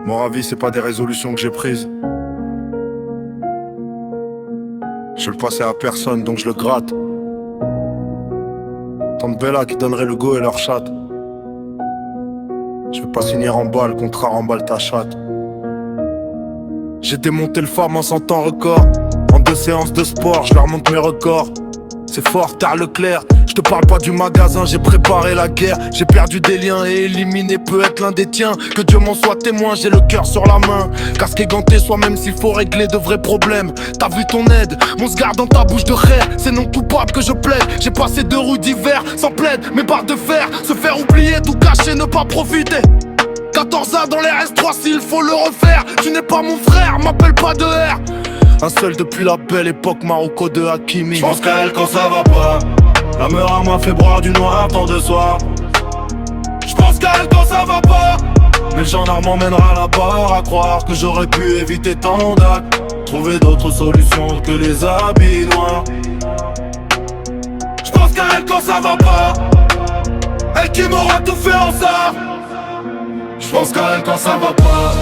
Mon avis, c'est pas des résolutions que j'ai prises. Je le passais à personne, donc je le gratte. Tant de Bella qui donnerait le go et leur chatte. Je vais pas signer en balle, le contrat remballe ta chatte. J'ai démonté le farm en 100 ans record. En 2 séances de sport, je leur montre mes records. C'est fort, tard Leclerc. Je te parle pas du magasin, j'ai préparé la guerre. J'ai perdu des liens et éliminé peut être l'un des tiens. Que Dieu m'en soit témoin, j'ai le cœur sur la main. Casque et ganté, soit même s'il faut régler de vrais problèmes. T'as vu ton aide, mon cigare dans ta bouche de rêve. C'est non coupable que je plaide. J'ai passé 2 rues d'hiver, sans plaide, mes barres de fer. Se faire oublier, tout cacher, ne pas profiter. 14 ans dans les S3 s'il faut le refaire. Tu n'es pas mon frère, m'appelle pas de R. Un seul depuis la belle époque Marocco de Hakimi. J'pense qu'à elle quand ça va pas. La meur m'a fait boire du noir tant de soir. J'pense qu'à elle quand ça va pas. Mais le gendarme m'emmènera là-bas. À croire que j'aurais pu éviter tant d'actes. Trouver d'autres solutions que les habits noirs. J'pense qu'à elle quand ça va pas. Elle qui m'aura tout fait en ça. J'pense qu'à elle quand ça va pas.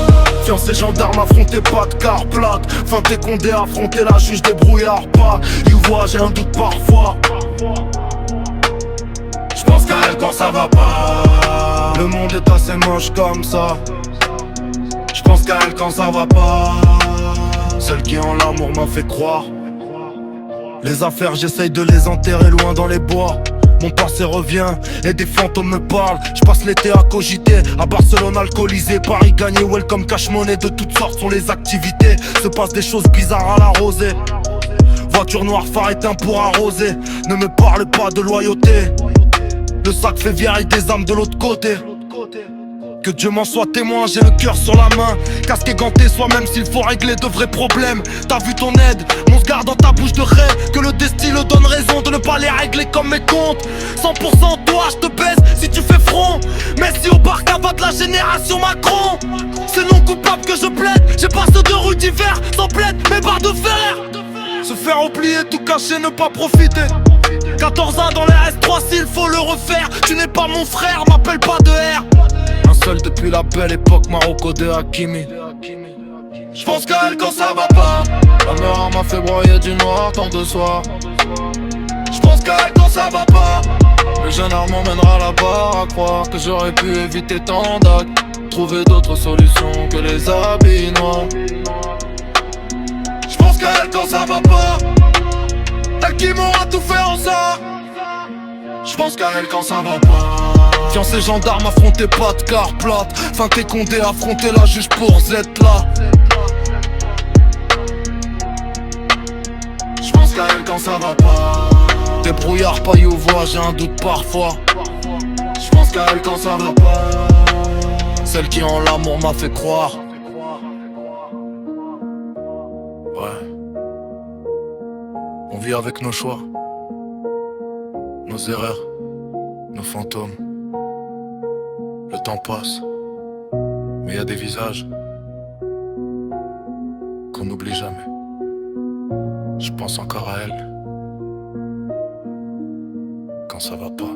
Fiancé gendarme, affronté pas de car plate. Fin t'es condé, affronter la juge, débrouillard pas. You vois, j'ai un doute parfois. J'pense qu'à elle quand ça va pas. Le monde est assez moche comme ça. J'pense qu'à elle quand ça va pas. Celle qui en l'amour m'a fait croire. Les affaires, j'essaye de les enterrer loin dans les bois. Mon passé revient et des fantômes me parlent. Je passe l'été à cogiter, à Barcelone alcoolisé, Paris gagné, welcome cash money. De toutes sortes sont les activités. Se passent des choses bizarres à la rosée. Voiture noire, phare éteint pour arroser. Ne me parle pas de loyauté. Le sac fait vieille des âmes de l'autre côté. Que Dieu m'en soit témoin, j'ai le cœur sur la main. Casque et ganté, soit même s'il faut régler de vrais problèmes. T'as vu ton aide, mon cigare dans ta bouche de rêve. Que le destin le donne raison de ne pas les régler comme mes comptes. 100% toi, je te baisse si tu fais front. Messi au Barca va de la génération Macron. C'est non coupable que je plaide. J'ai passé 2 rues d'hiver, sans plaide, mes barres de fer. Se faire oublier, tout cacher, ne pas profiter. 14 ans dans les S3 s'il faut le refaire. Tu n'es pas mon frère, m'appelle pas de R. Un seul depuis la belle époque Marocco de Hakimi. J'pense qu'à elle quand ça va pas. La mère m'a fait broyer du noir tant de soir. J'pense qu'à elle quand ça va pas. Le gendarme m'emmènera là-bas. À croire que j'aurais pu éviter tant d'actes. Trouver d'autres solutions que les habits noirs. J'pense qu'à elle quand ça va pas. Elle qui m'aura tout fait en ça. J'pense qu'à elle quand ça va pas. Fiancé gendarme, affronté pas de car plate. Fin t'es condé, affronter la juge pour Z là. J'pense qu'à elle quand ça va pas. Débrouillard, pas you voix, j'ai un doute parfois. J'pense qu'à elle quand ça va pas. Celle qui en l'amour m'a fait croire. Ouais. On vit avec nos choix, nos erreurs, nos fantômes. Le temps passe, mais y a des visages qu'on n'oublie jamais. Je pense encore à elle quand ça va pas.